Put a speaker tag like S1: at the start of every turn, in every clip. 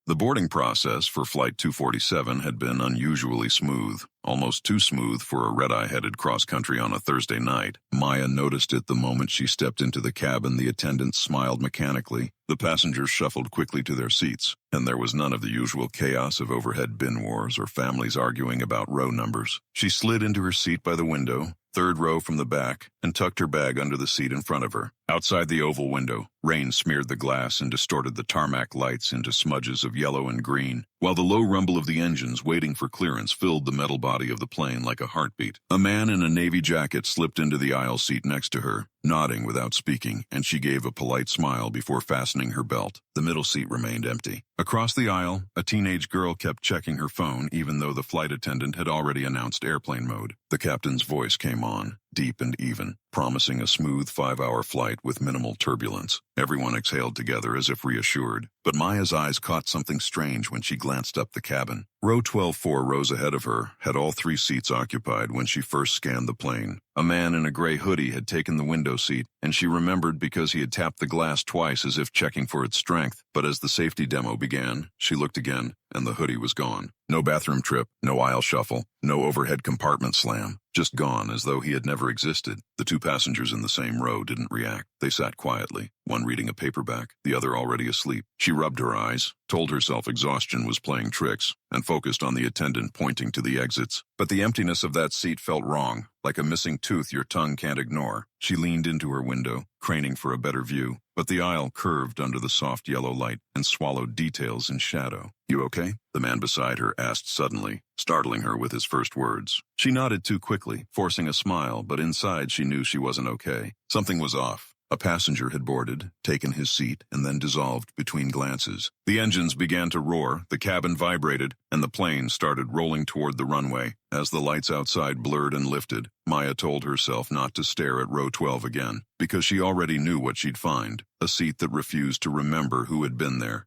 S1: The boarding process for Flight 247 had been unusually smooth, almost too smooth for a red-eye headed cross-country on a Thursday night. Maya noticed it the moment she stepped into the cabin. The attendants smiled mechanically. The passengers shuffled quickly to their seats, and there was none of the usual chaos of overhead bin wars or families arguing about row numbers. She slid into her seat by the window, third row from the back, and tucked her bag under the seat in front of her. Outside the oval window, rain smeared the glass and distorted the tarmac lights into smudges of yellow and green, while the low rumble of the engines waiting for clearance filled the metal body of the plane like a heartbeat. A man in a navy jacket slipped into the aisle seat next to her, nodding without speaking, and she gave a polite smile before fastening her belt. The middle seat remained empty. Across the aisle, a teenage girl kept checking her phone even though the flight attendant had already announced airplane mode. The captain's voice came on, deep and even, promising a smooth 5-hour flight with minimal turbulence. Everyone exhaled together as if reassured, but Maya's eyes caught something strange when she glanced up the cabin. Row 12-4 rows ahead of her had all 3 seats occupied when she first scanned the plane. A man in a gray hoodie had taken the window seat, and she remembered because he had tapped the glass twice as if checking for its strength. But as the safety demo began, she looked again, and the hoodie was gone. No bathroom trip, no aisle shuffle, no overhead compartment slam. Just gone, as though he had never existed. The 2 passengers in the same row didn't react. They sat quietly, one reading a paperback, the other already asleep. She rubbed her eyes, told herself exhaustion was playing tricks, and focused on the attendant pointing to the exits. But the emptiness of that seat felt wrong, like a missing tooth your tongue can't ignore. She leaned into her window, craning for a better view, but the aisle curved under the soft yellow light and swallowed details in shadow. "You okay?" the man beside her asked suddenly, startling her with his first words. She nodded too quickly, forcing a smile, but inside she knew she wasn't okay. Something was off. A passenger had boarded, taken his seat, and then dissolved between glances. The engines began to roar, the cabin vibrated, and the plane started rolling toward the runway. As the lights outside blurred and lifted, Maya told herself not to stare at row 12 again, because she already knew what she'd find, a seat that refused to remember who had been there.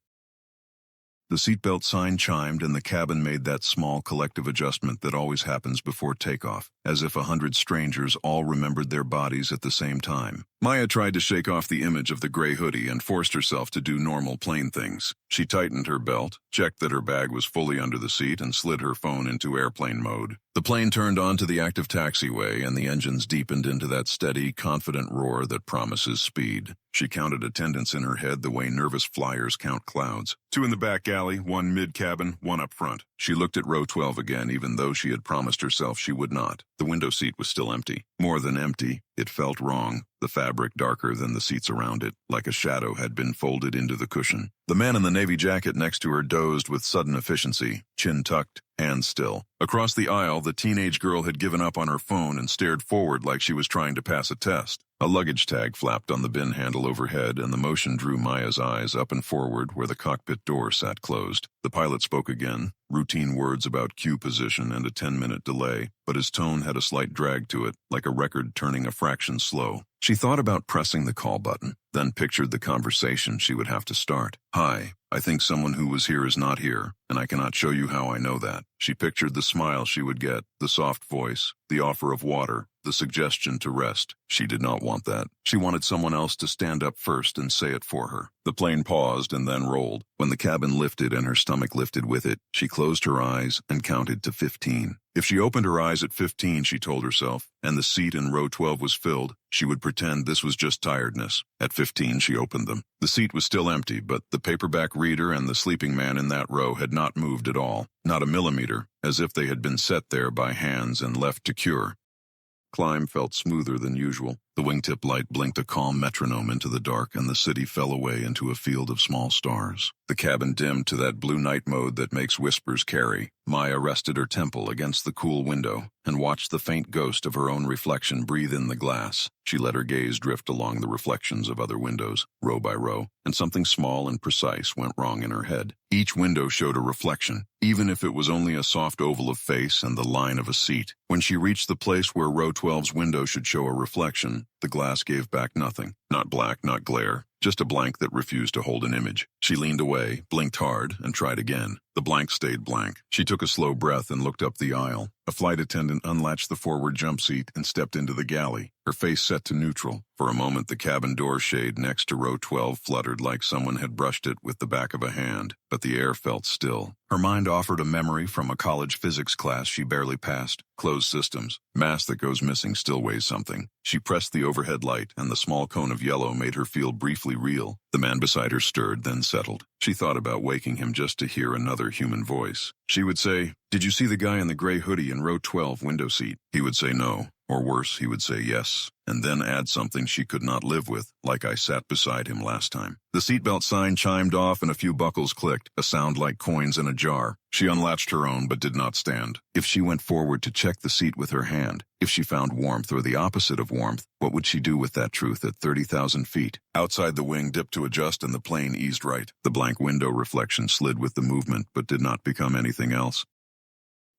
S1: The seatbelt sign chimed and the cabin made that small collective adjustment that always happens before takeoff, as if 100 strangers all remembered their bodies at the same time. Maya tried to shake off the image of the gray hoodie and forced herself to do normal plane things. She tightened her belt, checked that her bag was fully under the seat, and slid her phone into airplane mode. The plane turned onto the active taxiway and the engines deepened into that steady, confident roar that promises speed. She counted attendants in her head the way nervous flyers count clouds. 2 in the back galley, 1 mid-cabin, 1 up front. She looked at row 12 again, even though she had promised herself she would not. The window seat was still empty. More than empty, it felt wrong. The fabric darker than the seats around it, like a shadow had been folded into the cushion. The man in the navy jacket next to her dozed with sudden efficiency, chin tucked, hands still. Across the aisle, the teenage girl had given up on her phone and stared forward like she was trying to pass a test. A luggage tag flapped on the bin handle overhead, and the motion drew Maya's eyes up and forward where the cockpit door sat closed. The pilot spoke again, routine words about queue position and a 10-minute delay, but his tone had a slight drag to it, like a record turning a fraction slow. She thought about pressing the call button, then pictured the conversation she would have to start. "Hi, I think someone who was here is not here, and I cannot show you how I know that." She pictured the smile she would get, the soft voice, the offer of water, the suggestion to rest. She did not want that. She wanted someone else to stand up first and say it for her. The plane paused and then rolled. When the cabin lifted and her stomach lifted with it, she closed her eyes and counted to 15. If she opened her eyes at 15, she told herself, and the seat in row 12 was filled, she would pretend this was just tiredness. At 15, she opened them. The seat was still empty, but the paperback reader and the sleeping man in that row had not moved at all, not a millimeter, as if they had been set there by hands and left to cure. Climb felt smoother than usual. The wingtip light blinked a calm metronome into the dark, and the city fell away into a field of small stars. The cabin dimmed to that blue night mode that makes whispers carry. Maya rested her temple against the cool window and watched the faint ghost of her own reflection breathe in the glass. She let her gaze drift along the reflections of other windows, row by row, and something small and precise went wrong in her head. Each window showed a reflection, even if it was only a soft oval of face and the line of a seat. When she reached the place where row 12's window should show a reflection, the glass gave back nothing. Not black, not glare, just a blank that refused to hold an image. She leaned away, blinked hard, and tried again. The The blank stayed blank. She took a slow breath and looked up the aisle. A flight attendant unlatched the forward jump seat and stepped into the galley, her face set to neutral. For a moment, the cabin door shade next to row 12 fluttered like someone had brushed it with the back of a hand, but the air felt still. Her mind offered a memory from a college physics class she barely passed. Closed systems. Mass that goes missing still weighs something. She pressed the overhead light, and the small cone of yellow made her feel briefly real. The man beside her stirred, then settled. She thought about waking him just to hear another human voice. She would say, "Did you see the guy in the gray hoodie in row 12 window seat?" He would say no. Or worse, he would say yes, and then add something she could not live with, like "I sat beside him last time." The seatbelt sign chimed off and a few buckles clicked, a sound like coins in a jar. She unlatched her own but did not stand. If she went forward to check the seat with her hand, if she found warmth or the opposite of warmth, what would she do with that truth at 30,000 feet? Outside, the wing dipped to adjust and the plane eased right. The blank window reflection slid with the movement but did not become anything else.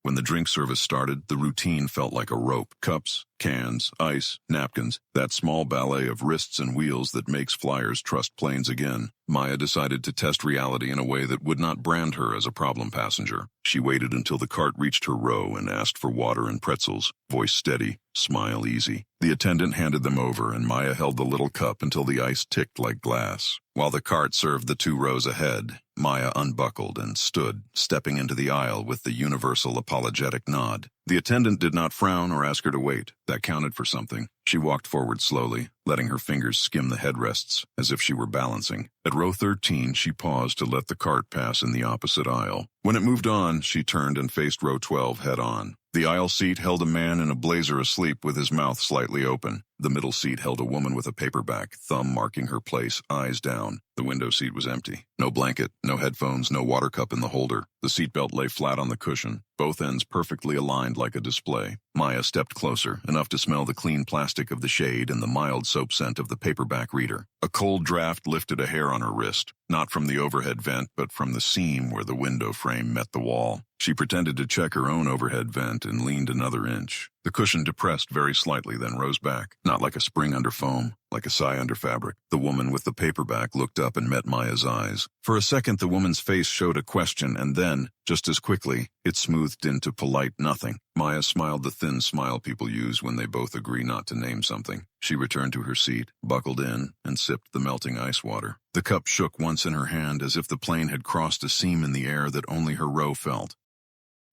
S1: When the drink service started, the routine felt like a rope. Cups, cans, ice, napkins, that small ballet of wrists and wheels that makes flyers trust planes again. Maya decided to test reality in a way that would not brand her as a problem passenger. She waited until the cart reached her row and asked for water and pretzels, voice steady, smile easy. The attendant handed them over, and Maya held the little cup until the ice ticked like glass. While the cart served the 2 rows ahead, Maya unbuckled and stood, stepping into the aisle with the universal apologetic nod. The attendant did not frown or ask her to wait. That counted for something. She walked forward slowly, letting her fingers skim the headrests, as if she were balancing. At row 13, she paused to let the cart pass in the opposite aisle. When it moved on, she turned and faced row 12 head-on. The aisle seat held a man in a blazer asleep with his mouth slightly open. The middle seat held a woman with a paperback, thumb marking her place, eyes down. The window seat was empty. No blanket, no headphones, no water cup in the holder. The seatbelt lay flat on the cushion, both ends perfectly aligned like a display. Maya stepped closer, enough to smell the clean plastic of the shade and the mild soap scent of the paperback reader. A cold draft lifted a hair on her wrist, not from the overhead vent, but from the seam where the window frame met the wall. She pretended to check her own overhead vent and leaned another inch. The cushion depressed very slightly, then rose back, not like a spring under foam, like a sigh under fabric. The woman with the paperback looked up and met Maya's eyes. For a second, the woman's face showed a question, and then, just as quickly, it smoothed into polite nothing. Maya smiled the thin smile people use when they both agree not to name something. She returned to her seat, buckled in, and sipped the melting ice water. The cup shook once in her hand as if the plane had crossed a seam in the air that only her row felt.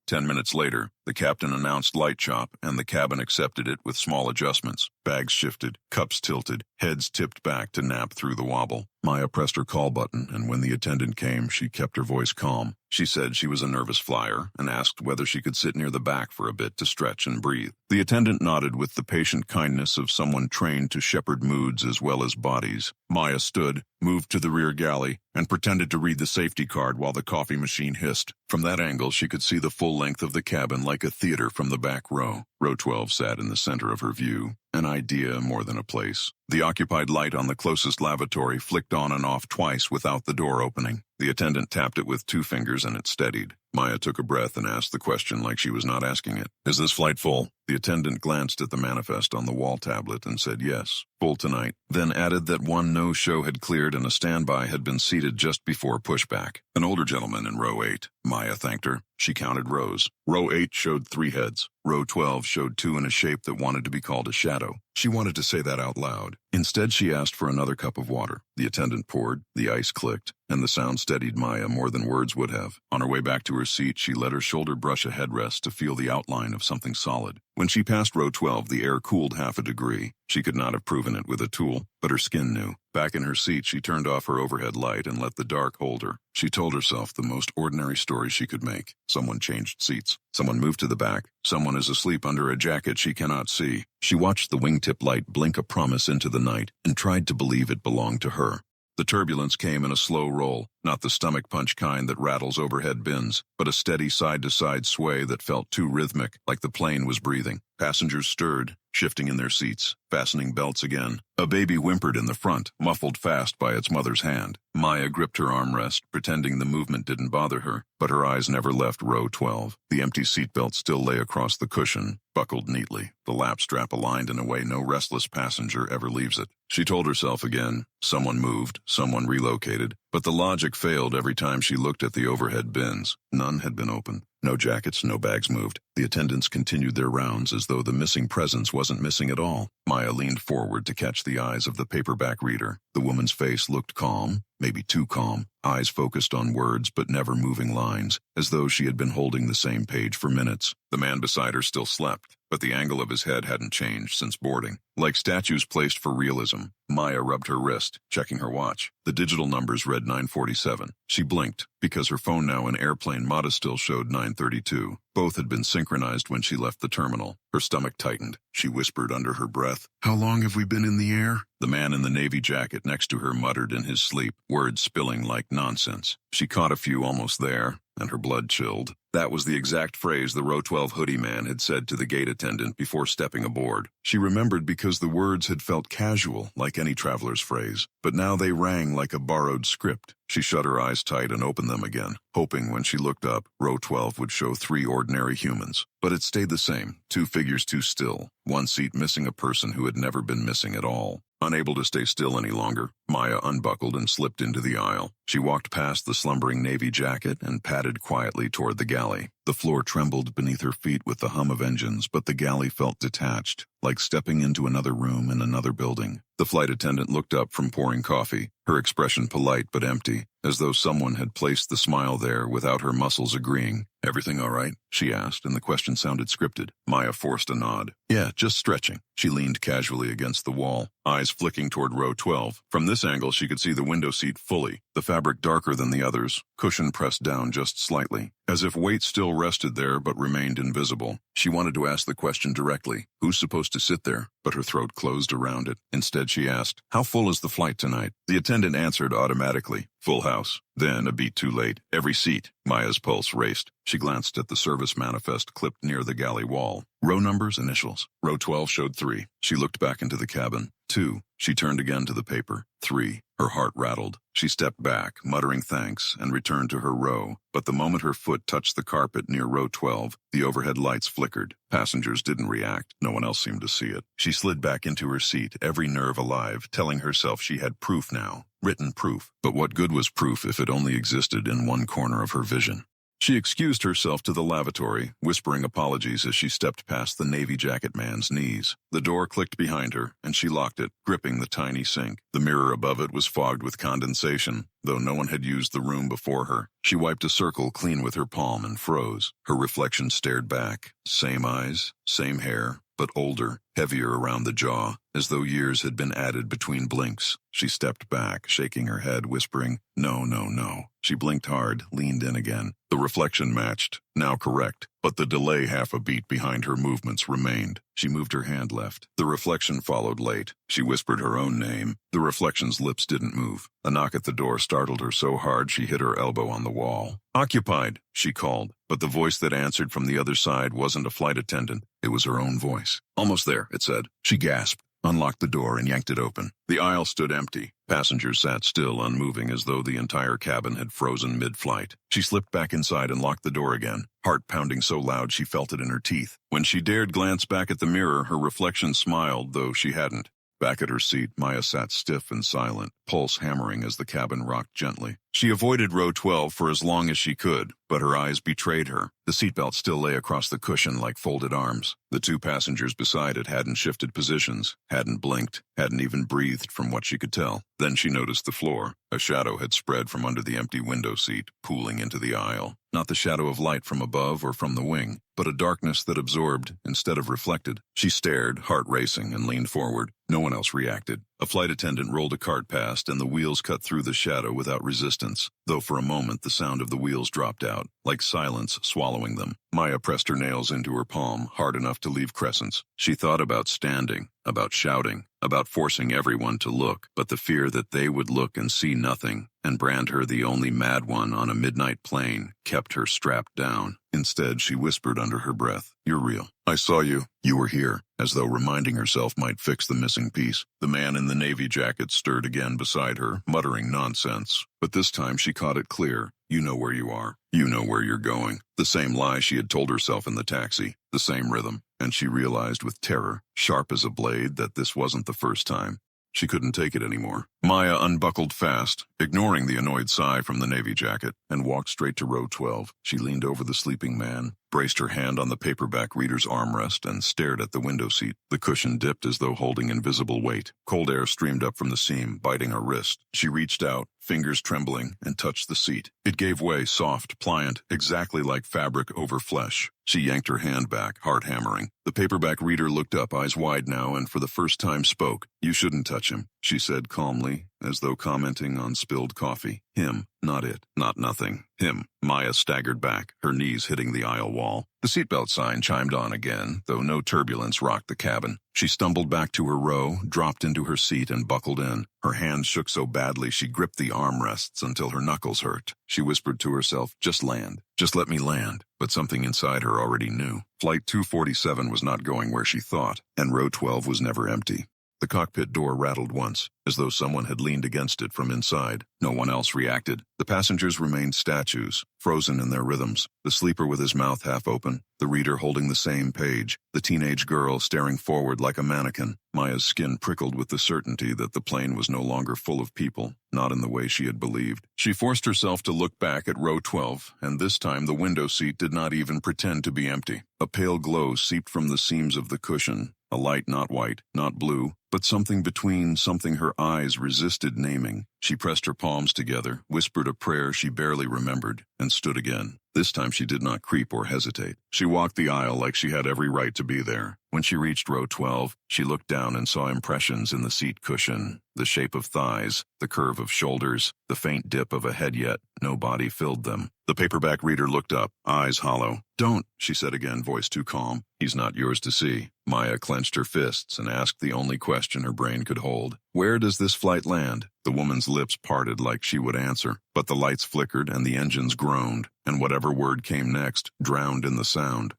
S1: 10 minutes later, the captain announced light chop, and the cabin accepted it with small adjustments. Bags shifted, cups tilted, heads tipped back to nap through the wobble. Maya pressed her call button, and when the attendant came, she kept her voice calm. She said she was a nervous flyer and asked whether she could sit near the back for a bit to stretch and breathe. The attendant nodded with the patient kindness of someone trained to shepherd moods as well as bodies. Maya stood, moved to the rear galley, and pretended to read the safety card while the coffee machine hissed. From that angle, she could see the full length of the cabin like a theater from the back row. Row 12 sat in the center of her view, an idea more than a place. The occupied light on the closest lavatory flicked on and off twice without the door opening. The attendant tapped it with 2 fingers and it steadied. Maya took a breath and asked the question like she was not asking it. "Is this flight full?" The attendant glanced at the manifest on the wall tablet and said yes, full tonight, then added that one no-show had cleared and a standby had been seated just before pushback. An older gentleman in row 8. Maya thanked her. She counted rows. Row 8 showed 3 heads. Row 12 showed 2 in a shape that wanted to be called a shadow. She wanted to say that out loud. Instead, she asked for another cup of water. The attendant poured, the ice clicked, and the sound steadied Maya more than words would have. On her way back to her seat, she let her shoulder brush a headrest to feel the outline of something solid. When she passed row 12, the air cooled half a degree. She could not have proven it with a tool, but her skin knew. Back in her seat, she turned off her overhead light and let the dark hold her. She told herself the most ordinary story she could make. Someone changed seats. Someone moved to the back. Someone is asleep under a jacket she cannot see. She watched the wingtip light blink a promise into the night and tried to believe it belonged to her. The turbulence came in a slow roll, not the stomach punch kind that rattles overhead bins, but a steady side-to-side sway that felt too rhythmic, like the plane was breathing. Passengers stirred, shifting in their seats, fastening belts again. A baby whimpered in the front, muffled fast by its mother's hand. Maya gripped her armrest, pretending the movement didn't bother her, but her eyes never left row 12. The empty seatbelt still lay across the cushion, buckled neatly, the lap strap aligned in a way no restless passenger ever leaves it. She told herself again, someone moved, someone relocated, but the logic failed every time she looked at the overhead bins. None had been opened. No jackets, no bags moved. The attendants continued their rounds as though the missing presence wasn't missing at all. Maya leaned forward to catch the eyes of the paperback reader. The woman's face looked calm, maybe too calm, eyes focused on words but never moving lines, as though she had been holding the same page for minutes. The man beside her still slept, but the angle of his head hadn't changed since boarding. Like statues placed for realism, Maya rubbed her wrist, checking her watch. The digital numbers read 9:47. She blinked, because her phone now in airplane mode still showed 9:32. Both had been synchronized when she left the terminal. Her stomach tightened. She whispered under her breath, "How long have we been in the air?" The man in the navy jacket next to her muttered in his sleep, words spilling like nonsense. She caught a few almost there, and her blood chilled. That was the exact phrase the row 12 hoodie man had said to the gate attendant before stepping aboard. She remembered because the words had felt casual, like any traveler's phrase, but now they rang like a borrowed script. She shut her eyes tight and opened them again, hoping when she looked up, row 12 would show 3 ordinary humans. But it stayed the same, 2 figures too still, 1 seat missing a person who had never been missing at all. Unable to stay still any longer, Maya unbuckled and slipped into the aisle. She walked past the slumbering navy jacket and padded quietly toward the galley. The floor trembled beneath her feet with the hum of engines, but the galley felt detached, like stepping into another room in another building. The flight attendant looked up from pouring coffee, her expression polite but empty, as though someone had placed the smile there without her muscles agreeing. "Everything all right?" she asked, and the question sounded scripted. Maya forced a nod. "Yeah, just stretching." She leaned casually against the wall, eyes flicking toward row 12. From this angle, she could see the window seat fully, the fabric darker than the others, cushion pressed down just slightly, as if weight still rested there but remained invisible. She wanted to ask the question directly, who's supposed to sit there? But her throat closed around it. Instead, she asked, "How full is the flight tonight?" The attendant answered automatically, "Full house." Then, a beat too late, "Every seat." Maya's pulse raced. She glanced at the service manifest clipped near the galley wall. Row numbers, initials. Row 12 showed 3. She looked back into the cabin. 2. She turned again to the paper. 3. Her heart rattled. She stepped back, muttering thanks, and returned to her row. But the moment her foot touched the carpet near row 12, the overhead lights flickered. Passengers didn't react. No one else seemed to see it. She slid back into her seat, every nerve alive, telling herself she had proof now. Written proof. But what good was proof if it only existed in one corner of her vision? She excused herself to the lavatory, whispering apologies as she stepped past the navy jacket man's knees. The door clicked behind her, and she locked it, gripping the tiny sink. The mirror above it was fogged with condensation, though no one had used the room before her. She wiped a circle clean with her palm and froze. Her reflection stared back. Same eyes, same hair, but older, heavier around the jaw, as though years had been added between blinks. She stepped back, shaking her head, whispering, "No, no, no." She blinked hard, leaned in again. The reflection matched, now correct, but the delay half a beat behind her movements remained. She moved her hand left. The reflection followed late. She whispered her own name. The reflection's lips didn't move. A knock at the door startled her so hard she hit her elbow on the wall. "Occupied," she called, but the voice that answered from the other side wasn't a flight attendant. It was her own voice. "Almost there," it said. She gasped, unlocked the door, and yanked it open. The aisle stood empty. Passengers sat still, unmoving, as though the entire cabin had frozen mid-flight. She slipped back inside and locked the door again, heart pounding so loud she felt it in her teeth. When she dared glance back at the mirror, her reflection smiled, though she hadn't. Back at her seat, Maya sat stiff and silent, pulse hammering as the cabin rocked gently. She avoided row 12 for as long as she could, but her eyes betrayed her. The seatbelt still lay across the cushion like folded arms. The 2 passengers beside it hadn't shifted positions, hadn't blinked, hadn't even breathed from what she could tell. Then she noticed the floor. A shadow had spread from under the empty window seat, pooling into the aisle. Not the shadow of light from above or from the wing, but a darkness that absorbed instead of reflected. She stared, heart racing, and leaned forward. No one else reacted. A flight attendant rolled a cart past, and the wheels cut through the shadow without resistance, though for a moment the sound of the wheels dropped out, like silence swallowing them. Maya pressed her nails into her palm, hard enough to leave crescents. She thought about standing, about shouting, about forcing everyone to look, but the fear that they would look and see nothing, and brand her the only mad one on a midnight plane, kept her strapped down. Instead, she whispered under her breath, "You're real. I saw you. You were here." as though reminding herself might fix the missing piece. The man in the navy jacket stirred again beside her, muttering nonsense. But this time she caught it clear. You know where you are. You know where you're going. The same lie she had told herself in the taxi. The same rhythm. And she realized with terror, sharp as a blade, that this wasn't the first time. She couldn't take it anymore. Maya unbuckled fast, ignoring the annoyed sigh from the navy jacket, and walked straight to row 12. She leaned over the sleeping man, braced her hand on the paperback reader's armrest, and stared at the window seat. The cushion dipped as though holding invisible weight. Cold air streamed up from the seam, biting her wrist. She reached out, fingers trembling, and touched the seat. It gave way, soft, pliant, exactly like fabric over flesh. She yanked her hand back, heart hammering. The paperback reader looked up, eyes wide now, and for the first time spoke. You shouldn't touch him, she said calmly, as though commenting on spilled coffee. Him, not it, not nothing. Him. Maya staggered back, her knees hitting the aisle wall. The seatbelt sign chimed on again, though no turbulence rocked the cabin. She stumbled back to her row, dropped into her seat, and buckled in. Her hands shook so badly she gripped the armrests until her knuckles hurt. She whispered to herself, just land. Just let me land. But something inside her already knew. Flight 247 was not going where she thought, and row 12 was never empty. The cockpit door rattled once, as though someone had leaned against it from inside. No one else reacted. The passengers remained statues, frozen in their rhythms. The sleeper with his mouth half open, the reader holding the same page, the teenage girl staring forward like a mannequin. Maya's skin prickled with the certainty that the plane was no longer full of people, not in the way she had believed. She forced herself to look back at row 12, and this time the window seat did not even pretend to be empty. A pale glow seeped from the seams of the cushion, a light not white, not blue, but something between, something her eyes resisted naming. She pressed her palms together, whispered a prayer she barely remembered, and stood again. This time she did not creep or hesitate. She walked the aisle like she had every right to be there. When she reached row 12, she looked down and saw impressions in the seat cushion. The shape of thighs, the curve of shoulders, the faint dip of a head, yet no body filled them. The paperback reader looked up, eyes hollow. Don't, she said again, voice too calm. He's not yours to see. Maya clenched her fists and asked the only question her brain could hold. Where does this flight land? The woman's lips parted like she would answer, but the lights flickered and the engines groaned, and whatever word came next drowned in the sound.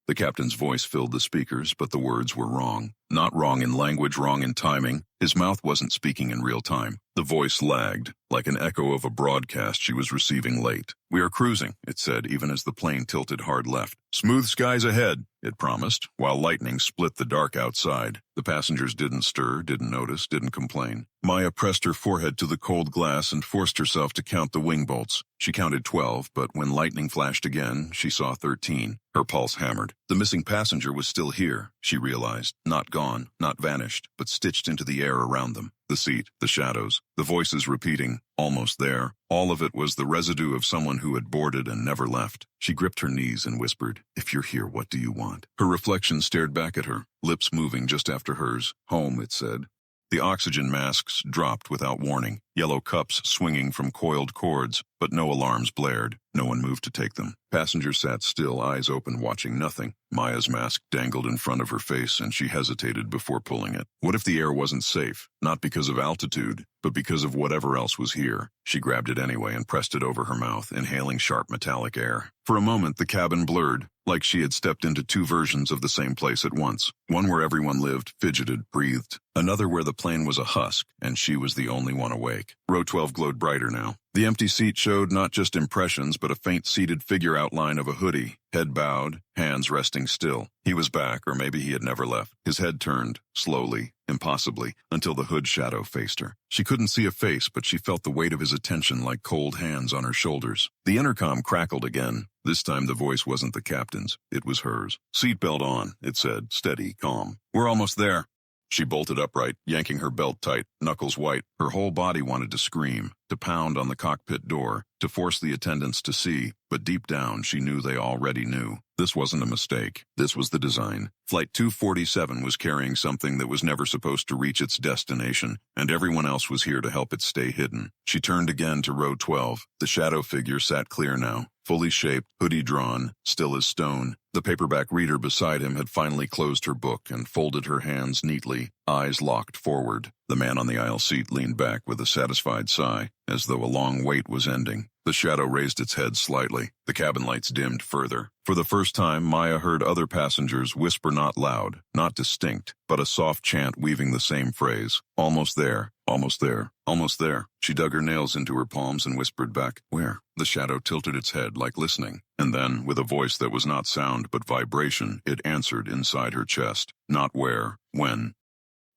S1: The captain's voice filled the speakers, but the words were wrong. Not wrong in language, wrong in timing. His mouth wasn't speaking in real time. The voice lagged, like an echo of a broadcast she was receiving late. We are cruising, it said, even as the plane tilted hard left. Smooth skies ahead, it promised, while lightning split the dark outside. The passengers didn't stir, didn't notice, didn't complain. Maya pressed her forehead to the cold glass and forced herself to count the wing bolts. She counted 12, but when lightning flashed again, she saw 13. Her pulse hammered. The missing passenger was still here, she realized. Not gone, not vanished, but stitched into the air around them. The seat, the shadows, the voices repeating, almost there. All of it was the residue of someone who had boarded and never left. She gripped her knees and whispered, if you're here, what do you want? Her reflection stared back at her, lips moving just after hers. Home, it said. The oxygen masks dropped without warning, yellow cups swinging from coiled cords, but no alarms blared. No one moved to take them. Passengers sat still, eyes open, watching nothing. Maya's mask dangled in front of her face, and she hesitated before pulling it. What if the air wasn't safe? Not because of altitude, but because of whatever else was here. She grabbed it anyway and pressed it over her mouth, inhaling sharp metallic air. For a moment, the cabin blurred, like she had stepped into two versions of the same place at once. One where everyone lived, fidgeted, breathed. Another where the plane was a husk, and she was the only one awake. Row 12 glowed brighter now. The empty seat showed not just impressions, but a faint seated figure outline of a hoodie, head bowed, hands resting still. He was back, or maybe he had never left. His head turned, slowly, impossibly, until the hood shadow faced her. She couldn't see a face, but she felt the weight of his attention like cold hands on her shoulders. The intercom crackled again. This time the voice wasn't the captain's, it was hers. Seatbelt on, it said, steady, calm. We're almost there. She bolted upright, yanking her belt tight, knuckles white. Her whole body wanted to scream, to pound on the cockpit door, to force the attendants to see, but deep down she knew they already knew. This wasn't a mistake. This was the design. Flight 247 was carrying something that was never supposed to reach its destination, and everyone else was here to help it stay hidden. She turned again to row 12. The shadow figure sat clear now, fully shaped, hoodie drawn, still as stone. The paperback reader beside him had finally closed her book and folded her hands neatly, eyes locked forward. The man on the aisle seat leaned back with a satisfied sigh, as though a long wait was ending. The shadow raised its head slightly. The cabin lights dimmed further. For the first time, Maya heard other passengers whisper, not loud, not distinct, but a soft chant weaving the same phrase. Almost there, almost there, almost there. She dug her nails into her palms and whispered back, where? The shadow tilted its head like listening, and then, with a voice that was not sound but vibration, it answered inside her chest. Not where, when.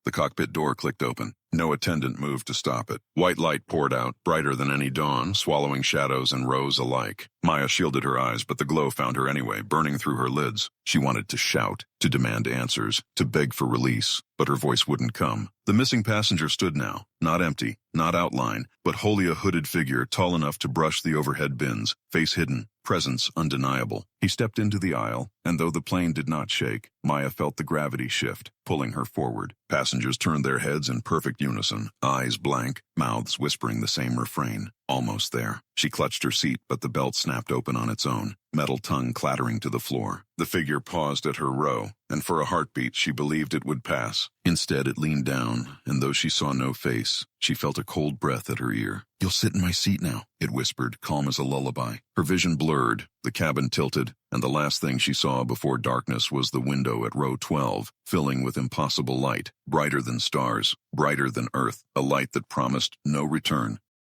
S1: The cockpit door clicked open. No attendant moved to stop it. White light poured out, brighter than any dawn, swallowing shadows and rose alike. Maya shielded her eyes, but the glow found her anyway, burning through her lids. She wanted to shout, to demand answers, to beg for release, but her voice wouldn't come. The missing passenger stood now, not empty, not outline, but wholly a hooded figure tall enough to brush the overhead bins, face hidden, presence undeniable. He stepped into the aisle, and though the plane did not shake, Maya felt the gravity shift, pulling her forward. Passengers turned their heads in perfect unison, eyes blank, mouths whispering the same refrain. Almost there. She clutched her seat, but the belt snapped open on its own, metal tongue clattering to the floor. The figure paused at her row, and for a heartbeat she believed it would pass. Instead, it leaned down, and though she saw no face, she felt a cold breath at her ear. "You'll sit in my seat now," it whispered, calm as a lullaby. Her vision blurred, the cabin tilted, and the last thing she saw before darkness was the window at row 12, filling with impossible light, brighter than stars, brighter than Earth, a light that promised no return.